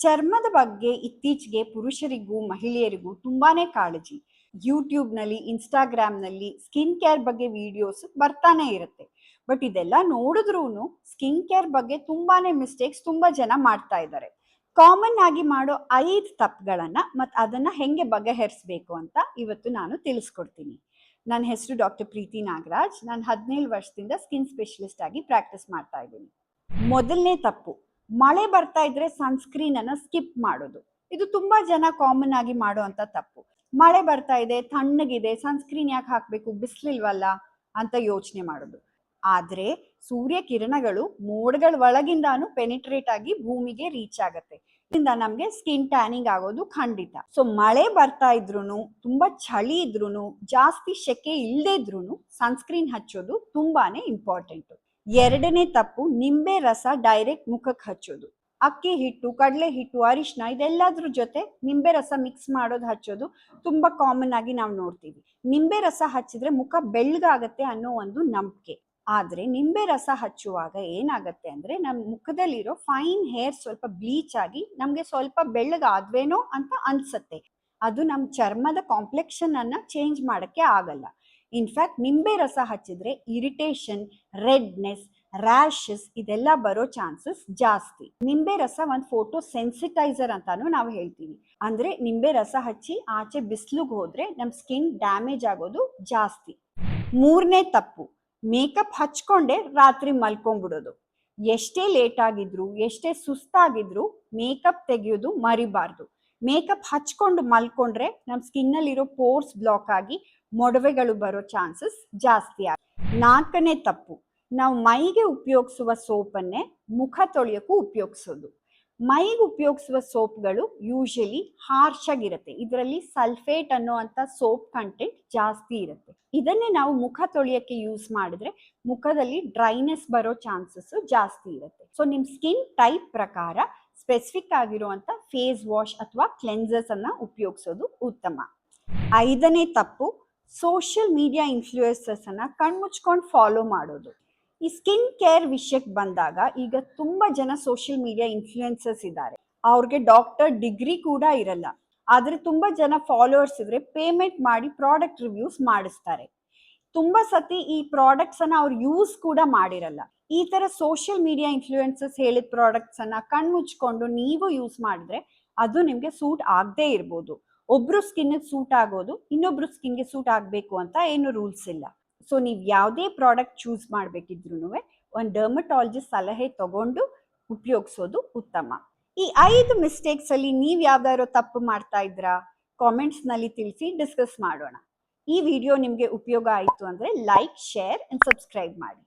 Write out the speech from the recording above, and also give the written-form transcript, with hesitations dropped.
ಚರ್ಮದ ಬಗ್ಗೆ ಇತ್ತೀಚೆಗೆ ಪುರುಷರಿಗೂ ಮಹಿಳೆಯರಿಗೂ ತುಂಬಾನೇ ಕಾಳಜಿ. ಯೂಟ್ಯೂಬ್ನಲ್ಲಿ, ಇನ್ಸ್ಟಾಗ್ರಾಮ್ನಲ್ಲಿ ಸ್ಕಿನ್ ಕೇರ್ ಬಗ್ಗೆ ವಿಡಿಯೋಸ್ ಬರ್ತಾನೆ ಇರುತ್ತೆ. ಬಟ್ ಇದೆಲ್ಲ ನೋಡಿದ್ರೂ ಸ್ಕಿನ್ ಕೇರ್ ಬಗ್ಗೆ ತುಂಬಾನೇ ಮಿಸ್ಟೇಕ್ಸ್ ತುಂಬಾ ಜನ ಮಾಡ್ತಾ ಇದ್ದಾರೆ. ಕಾಮನ್ ಆಗಿ ಮಾಡೋ 5 ತಪ್ಪುಗಳನ್ನ ಮತ್ತು ಅದನ್ನ ಹೆಂಗೆ ಬಗೆಹರಿಸಬೇಕು ಅಂತ ಇವತ್ತು ನಾನು ತಿಳಿಸ್ಕೊಡ್ತೀನಿ. ನನ್ನ ಹೆಸರು ಡಾಕ್ಟರ್ ಪ್ರೀತಿ ನಾಗರಾಜ್. ನಾನು 17 ವರ್ಷದಿಂದ ಸ್ಕಿನ್ ಸ್ಪೆಷಲಿಸ್ಟ್ ಆಗಿ ಪ್ರಾಕ್ಟೀಸ್ ಮಾಡ್ತಾ ಇದ್ದೀನಿ. ಮೊದಲನೇ ತಪ್ಪು, ಮಳೆ ಬರ್ತಾ ಇದ್ರೆ ಸನ್ಸ್ಕ್ರೀನ್ ಅನ್ನ ಸ್ಕಿಪ್ ಮಾಡೋದು. ಇದು ತುಂಬಾ ಜನ ಕಾಮನ್ ಆಗಿ ಮಾಡುವಂತ ತಪ್ಪು. ಮಳೆ ಬರ್ತಾ ಇದೆ, ತಣ್ಣಗಿದೆ, ಸನ್ಸ್ಕ್ರೀನ್ ಯಾಕೆ ಹಾಕ್ಬೇಕು, ಬಿಸಿಲಿಲ್ವಲ್ಲ ಅಂತ ಯೋಚನೆ ಮಾಡೋದು. ಆದ್ರೆ ಸೂರ್ಯ ಕಿರಣಗಳು ಮೋಡಗಳ ಒಳಗಿಂದಾನು ಪೆನಿಟ್ರೇಟ್ ಆಗಿ ಭೂಮಿಗೆ ರೀಚ್ ಆಗತ್ತೆ. ಇದರಿಂದ ನಮ್ಗೆ ಸ್ಕಿನ್ ಟ್ಯಾನಿಂಗ್ ಆಗೋದು ಖಂಡಿತ. ಸೊ ಮಳೆ ಬರ್ತಾ ಇದ್ರೂನು, ತುಂಬಾ ಚಳಿ ಇದ್ರೂನು, ಜಾಸ್ತಿ ಸೆಕೆ ಇಲ್ಲದೆ ಇದ್ರೂನು ಸನ್ಸ್ಕ್ರೀನ್ ಹಚ್ಚೋದು ತುಂಬಾನೇ ಇಂಪಾರ್ಟೆಂಟ್. ಎರಡನೇ ತಪ್ಪು, ನಿಂಬೆ ರಸ ಡೈರೆಕ್ಟ್ ಮುಖಕ್ಕೆ ಹಚ್ಚೋದು. ಅಕ್ಕಿ ಹಿಟ್ಟು, ಕಡಲೆ ಹಿಟ್ಟು, ಅರಿಶಿನ ಇದೆಲ್ಲದ್ರ ಜೊತೆ ನಿಂಬೆ ರಸ ಮಿಕ್ಸ್ ಮಾಡೋದು, ಹಚ್ಚೋದು ತುಂಬಾ ಕಾಮನ್ ಆಗಿ ನಾವು ನೋಡ್ತೀವಿ. ನಿಂಬೆ ರಸ ಹಚ್ಚಿದ್ರೆ ಮುಖ ಬೆಳ್ಳಗಾಗತ್ತೆ ಅನ್ನೋ ಒಂದು ನಂಬಿಕೆ. ಆದ್ರೆ ನಿಂಬೆ ರಸ ಹಚ್ಚುವಾಗ ಏನಾಗತ್ತೆ ಅಂದ್ರೆ ನಮ್ಮ ಮುಖದಲ್ಲಿರೋ ಫೈನ್ ಹೇರ್ ಸ್ವಲ್ಪ ಬ್ಲೀಚ್ ಆಗಿ ನಮ್ಗೆ ಸ್ವಲ್ಪ ಬೆಳ್ಳಗಾದ್ವೇನೋ ಅಂತ ಅನ್ಸತ್ತೆ. ಅದು ನಮ್ಮ ಚರ್ಮದ ಕಾಂಪ್ಲೆಕ್ಷನ್ ಅನ್ನ ಚೇಂಜ್ ಮಾಡಕ್ಕೆ ಆಗಲ್ಲ. ಇನ್ಫ್ಯಾಕ್ಟ್ ನಿಂಬೆ ರಸ ಹಚ್ಚಿದ್ರೆ ಇರಿಟೇಷನ್, ರೆಡ್ನೆಸ್, ರ್ಯಾಶಸ್ ಇದೆಲ್ಲ ಬರೋ ಚಾನ್ಸಸ್ ಜಾಸ್ತಿ. ನಿಂಬೆ ರಸ ಒಂದು ಫೋಟೋ ಸೆನ್ಸಿಟೈಸರ್ ಅಂತಾನು ನಾವು ಹೇಳ್ತೀವಿ. ಅಂದ್ರೆ ನಿಂಬೆ ರಸ ಹಚ್ಚಿ ಆಚೆ ಬಿಸಿಲಿಗೆ ಹೋದ್ರೆ ನಮ್ ಸ್ಕಿನ್ ಡ್ಯಾಮೇಜ್ ಆಗೋದು ಜಾಸ್ತಿ. ಮೂರನೇ ತಪ್ಪು, ಮೇಕಪ್ ಹಚ್ಕೊಂಡೆ ರಾತ್ರಿ ಮಲ್ಕೊಂಡ್ಬಿಡೋದು. ಎಷ್ಟೇ ಲೇಟ್ ಆಗಿದ್ರು, ಎಷ್ಟೇ ಸುಸ್ತಾಗಿದ್ರು ಮೇಕಪ್ ತೆಗೆಯೋದು ಮರಿಬಾರ್ದು. ಮೇಕಪ್ ಹಚ್ಕೊಂಡು ಮಲ್ಕೊಂಡ್ರೆ ನಮ್ ಸ್ಕಿನ್ ಅಲ್ಲಿರೋ ಪೋರ್ಸ್ ಬ್ಲಾಕ್ ಆಗಿ ಮೊಡವೆಗಳು ಬರೋ ಚಾನ್ಸಸ್ ಜಾಸ್ತಿ ಆಗ. ನಾಲ್ಕನೇ ತಪ್ಪು, ನಾವು ಮೈಗೆ ಉಪಯೋಗಿಸುವ ಸೋಪನ್ನೇ ಮುಖ ತೊಳೆಯೋಕ್ಕೂ ಉಪಯೋಗಿಸೋದು. ಮೈಗೆ ಉಪಯೋಗಿಸುವ ಸೋಪ್ಗಳು ಯೂಶಲಿ ಹಾರ್ಶ್ ಆಗಿರುತ್ತೆ. ಇದರಲ್ಲಿ ಸಲ್ಫೇಟ್ ಅನ್ನೋಂಥ ಸೋಪ್ ಕಂಟೆಂಟ್ ಜಾಸ್ತಿ ಇರುತ್ತೆ. ಇದನ್ನೇ ನಾವು ಮುಖ ತೊಳೆಯೋಕ್ಕೆ ಯೂಸ್ ಮಾಡಿದ್ರೆ ಮುಖದಲ್ಲಿ ಡ್ರೈನೆಸ್ ಬರೋ ಚಾನ್ಸಸ್ ಜಾಸ್ತಿ ಇರುತ್ತೆ. ಸೊ ನಿಮ್ ಸ್ಕಿನ್ ಟೈಪ್ ಪ್ರಕಾರ ಸ್ಪೆಸಿಫಿಕ್ ಆಗಿರುವಂತ ಫೇಸ್ ವಾಶ್ ಅಥವಾ ಕ್ಲೆನ್ಸರ್ಸ್ ಅನ್ನ ಉಪಯೋಗಿಸೋದು ಉತ್ತಮ. ಐದನೇ ತಪ್ಪು, ಸೋಷಿಯಲ್ ಮೀಡಿಯಾ ಇನ್ಫ್ಲೂಯೆನ್ಸರ್ಸ್ ಅನ್ನ ಕಣ್ಮುಚ್ಕೊಂಡು ಫಾಲೋ ಮಾಡೋದು. ಈ ಸ್ಕಿನ್ ಕೇರ್ ವಿಷಯಕ್ಕೆ ಬಂದಾಗ ಈಗ ತುಂಬಾ ಜನ ಸೋಷಿಯಲ್ ಮೀಡಿಯಾ ಇನ್ಫ್ಲೂಯೆನ್ಸರ್ಸ್ ಇದ್ದಾರೆ. ಅವ್ರಿಗೆ ಡಾಕ್ಟರ್ ಡಿಗ್ರಿ ಕೂಡ ಇರಲ್ಲ. ಆದ್ರೆ ತುಂಬಾ ಜನ ಫಾಲೋವರ್ಸ್ ಇದ್ರೆ ಪೇಮೆಂಟ್ ಮಾಡಿ ಪ್ರಾಡಕ್ಟ್ ರಿವ್ಯೂಸ್ ಮಾಡಿಸ್ತಾರೆ. ತುಂಬಾ ಸತಿ ಈ ಪ್ರಾಡಕ್ಟ್ಸ್ ಅನ್ನ ಅವ್ರು ಯೂಸ್ ಕೂಡ ಮಾಡಿರಲ್ಲ. ಈ ತರ ಸೋಷಿಯಲ್ ಮೀಡಿಯಾ ಇನ್ಫ್ಲೂಯೆನ್ಸರ್ಸ್ ಹೇಳಿದ ಪ್ರಾಡಕ್ಟ್ಸ್ ಅನ್ನ ಕಣ್ಮುಚ್ಕೊಂಡು ನೀವು ಯೂಸ್ ಮಾಡಿದ್ರೆ ಅದು ನಿಮ್ಗೆ ಸೂಟ್ ಆಗದೆ ಇರ್ಬೋದು. ಒಬ್ರು ಸ್ಕಿನ್ ಸೂಟ್ ಆಗೋದು ಇನ್ನೊಬ್ರು ಸ್ಕಿನ್ಗೆ ಸೂಟ್ ಆಗ್ಬೇಕು ಅಂತ ಏನು ರೂಲ್ಸ್ ಇಲ್ಲ. ಸೊ ನೀವು ಯಾವುದೇ ಪ್ರಾಡಕ್ಟ್ ಚೂಸ್ ಮಾಡ್ಬೇಕಿದ್ರು ಒಂದು ಡರ್ಮಟಾಲಜಿಸ್ಟ್ ಸಲಹೆ ತಗೊಂಡು ಉಪಯೋಗಿಸೋದು ಉತ್ತಮ. ಈ 5 ಮಿಸ್ಟೇಕ್ಸ್ ಅಲ್ಲಿ ನೀವ್ ಯಾವ್ದಾದ್ರು ತಪ್ಪು ಮಾಡ್ತಾ ಇದ್ರಾ? ಕಾಮೆಂಟ್ಸ್ ನಲ್ಲಿ ತಿಳಿಸಿ, ಡಿಸ್ಕಸ್ ಮಾಡೋಣ. ಈ ವಿಡಿಯೋ ನಿಮ್ಗೆ ಉಪಯೋಗ ಆಯ್ತು ಅಂದ್ರೆ ಲೈಕ್, ಶೇರ್ ಅಂಡ್ ಸಬ್ಸ್ಕ್ರೈಬ್ ಮಾಡಿ.